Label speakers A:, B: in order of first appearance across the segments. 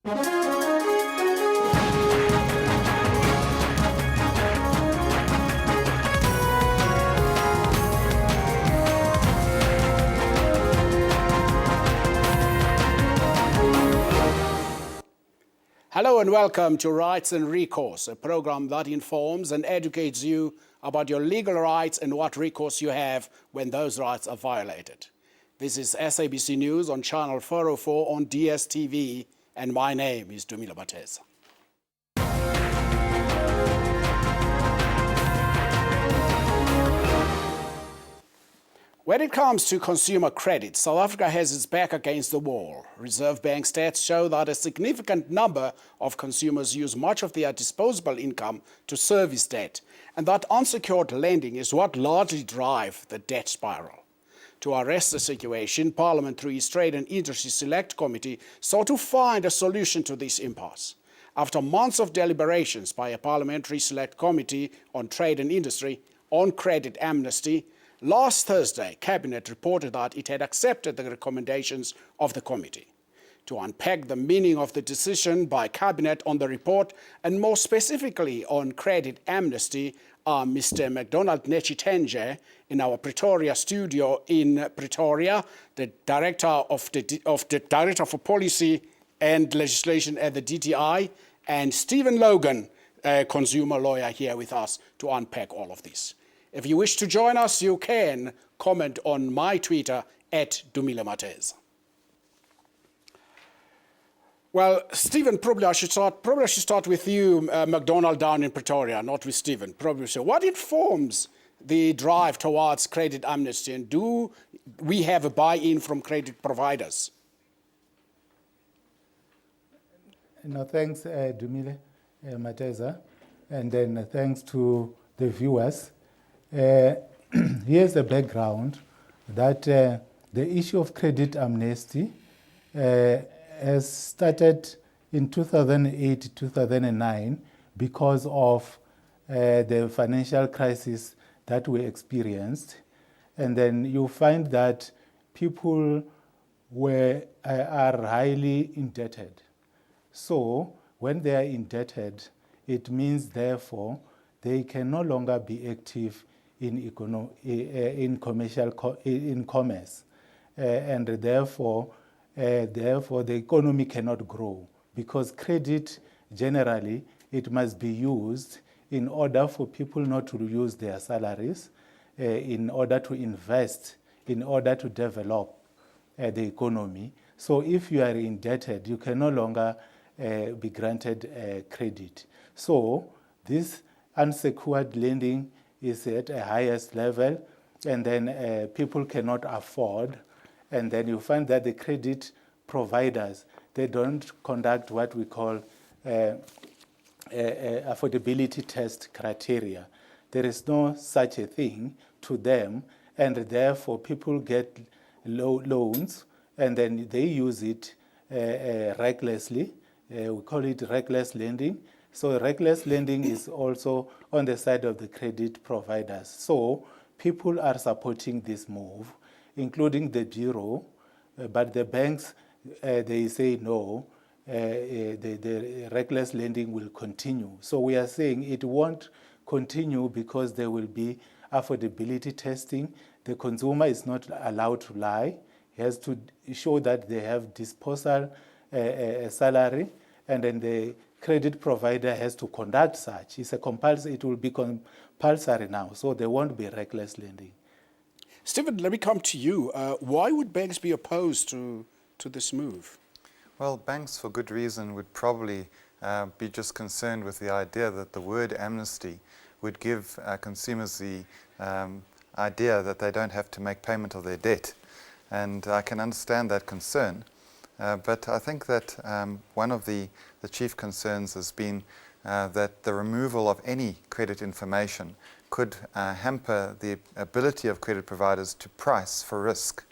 A: Hello and welcome to Rights and Recourse, a program that informs and educates you about your legal rights and what recourse you have when those rights are violated. This is SABC News on Channel 404 on DSTV, and my name is Dumile Mateza. When it comes to consumer credit, South Africa has its back against the wall. Reserve Bank stats show that a significant number of consumers use much of their disposable income to service debt, and that unsecured lending is what largely drives the debt spiral. To arrest the situation, Parliament, through its Trade and Industry Select Committee, sought to find a solution to this impasse. After months of deliberations by a Parliamentary Select Committee on Trade and Industry on credit amnesty, last Thursday, Cabinet reported that it had accepted the recommendations of the committee. To unpack the meaning of the decision by Cabinet on the report, and more specifically on credit amnesty, are Mr. McDonald Netshitenzhe in our Pretoria studio in Pretoria, the Director for Policy and Legislation at the DTI, and Stephen Logan, a consumer lawyer, here with us to unpack all of this. If you wish to join us, you can comment on my Twitter at Dumile Mateza. Well, Stephen, probably I should start with you, McDonald, down in Pretoria, not with Stephen. Probably so. What informs the drive towards credit amnesty, and do we have a buy-in from credit providers?
B: No, thanks, Dumile Mateza, and then thanks to the viewers. Here's the background that the issue of credit amnesty has started in 2008-2009 because of the financial crisis that we experienced. And then you find that people are highly indebted. So when they are indebted, it means therefore they can no longer be active in commerce, and therefore the economy cannot grow, because credit generally it must be used in order for people not to use their salaries, in order to invest, in order to develop the economy. So if you are indebted, you can no longer be granted credit. So this unsecured lending is at a highest level, and then people cannot afford, and then you find that the credit providers, they don't conduct what we call affordability test criteria. There is no such a thing to them, and therefore people get loans, and then they use it recklessly. We call it reckless lending. So reckless lending is also on the side of the credit providers. So people are supporting this move, including the Bureau, but the banks, they say no, the reckless lending will continue. So we are saying it won't continue because there will be affordability testing. The consumer is not allowed to lie. He has to show that they have disposal salary, and then the credit provider has to conduct such. It will be compulsory now, so there won't be reckless lending.
A: Stephen, let me come to you. Why would banks be opposed to this move?
C: Well, banks, for good reason, would probably be just concerned with the idea that the word amnesty would give consumers the idea that they don't have to make payment of their debt. And I can understand that concern. But I think that one of the chief concerns has been that the removal of any credit information could hamper the ability of credit providers to price for risk.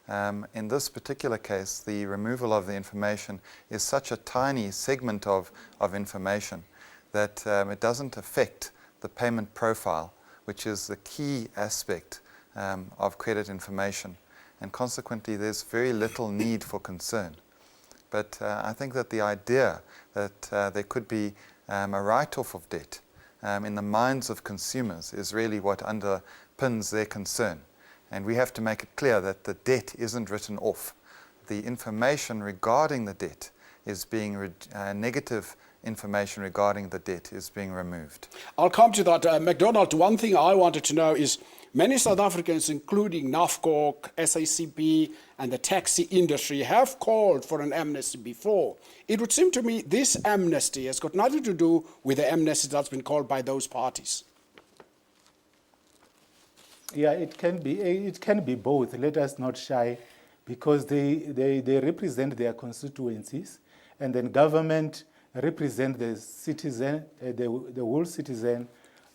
C: In this particular case, the removal of the information is such a tiny segment of information that it doesn't affect the payment profile, which is the key aspect of credit information. And consequently, there's very little need for concern. But I think that the idea that there could be a write-off of debt in the minds of consumers is really what underpins their concern. And we have to make it clear that the debt isn't written off. The information regarding the debt is being negative information regarding the debt is being removed.
A: I'll come to that. MacDonald, one thing I wanted to know is many South Africans, including NAFCOC, SACP, and the taxi industry, have called for an amnesty before. It would seem to me this amnesty has got nothing to do with the amnesty that's been called by those parties.
B: Yeah, it can be both. Let us not shy, because they represent their constituencies, and then government represent the citizen, the whole citizen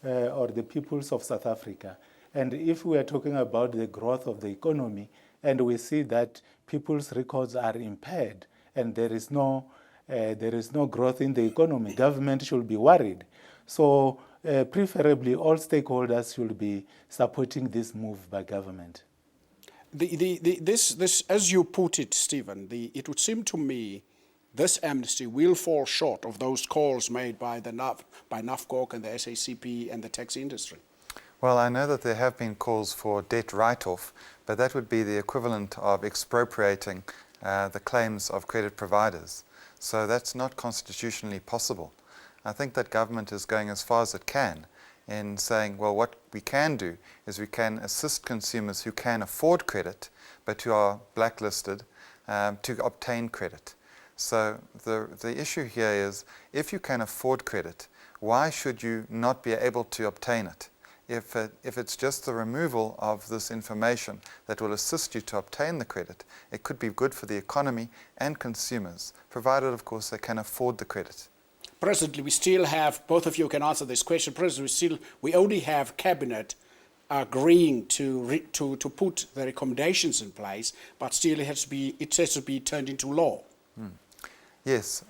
B: or the peoples of South Africa. And if we are talking about the growth of the economy, and we see that people's records are impaired, and there is no growth in the economy, government should be worried. So preferably all stakeholders should be supporting this move by government.
A: This, as you put it, Stephen, it would seem to me this amnesty will fall short of those calls made by NAFCOC and the SACP and the taxi industry.
C: Well, I know that there have been calls for debt write-off, but that would be the equivalent of expropriating the claims of credit providers. So that's not constitutionally possible. I think that government is going as far as it can in saying, well, what we can do is we can assist consumers who can afford credit, but who are blacklisted, to obtain credit. So the issue here is, if you can afford credit, why should you not be able to obtain it? If it's just the removal of this information that will assist you to obtain the credit, it could be good for the economy and consumers, provided, of course, they can afford the credit.
A: Presently, we still have, both of you can answer this question, presently we only have Cabinet agreeing to put the recommendations in place, but still it has to be turned into law.
C: Yes,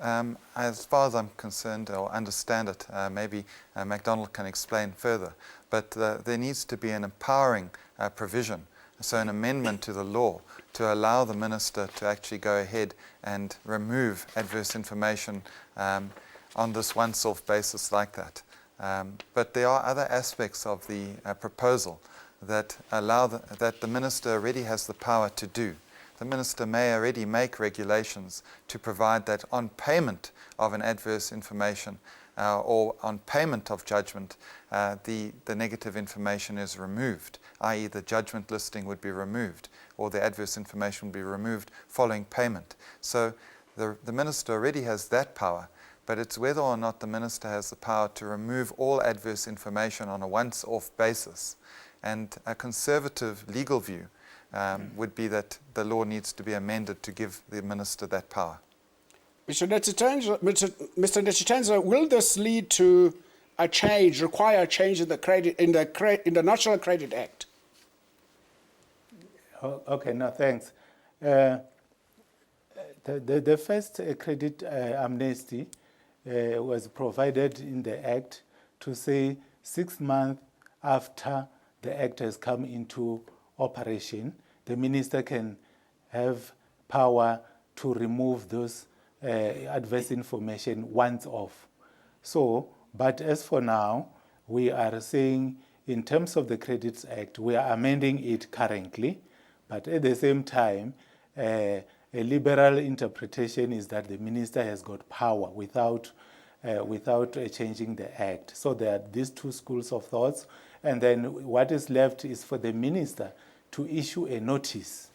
C: as far as I'm concerned or understand it, maybe MacDonald can explain further, but there needs to be an empowering provision, so an amendment to the law to allow the minister to actually go ahead and remove adverse information on this once-off basis like that. But there are other aspects of the proposal that allow that the minister already has the power to do. The minister may already make regulations to provide that on payment of an adverse information or on payment of judgment, the negative information is removed, i.e. the judgment listing would be removed or the adverse information would be removed following payment. So the minister already has that power, but it's whether or not the minister has the power to remove all adverse information on a once-off basis. And a conservative legal view would be that the law needs to be amended to give the minister that power.
A: Mr. Netshitenzha, will this lead to a change, require a change in the National Credit Act?
B: Okay, no, thanks. The first credit amnesty was provided in the Act to say 6 months after the Act has come into operation, the minister can have power to remove those adverse information once off. So, but as for now, we are saying in terms of the Credits Act, we are amending it currently, but at the same time, a liberal interpretation is that the minister has got power without changing the Act. So there are these two schools of thoughts, and then what is left is for the minister to issue a notice,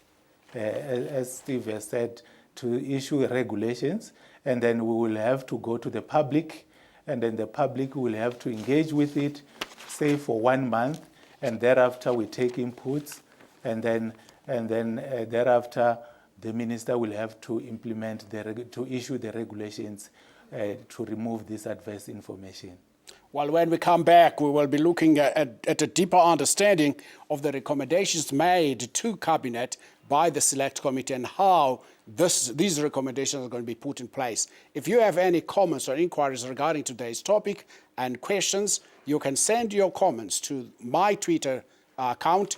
B: as Steve has said, to issue regulations, and then we will have to go to the public, and then the public will have to engage with it, say for 1 month, and thereafter we take inputs, and then thereafter the minister will have to implement to issue the regulations to remove this adverse information.
A: Well, when we come back, we will be looking at a deeper understanding of the recommendations made to Cabinet by the Select Committee and how these recommendations are going to be put in place. If you have any comments or inquiries regarding today's topic and questions, you can send your comments to my Twitter account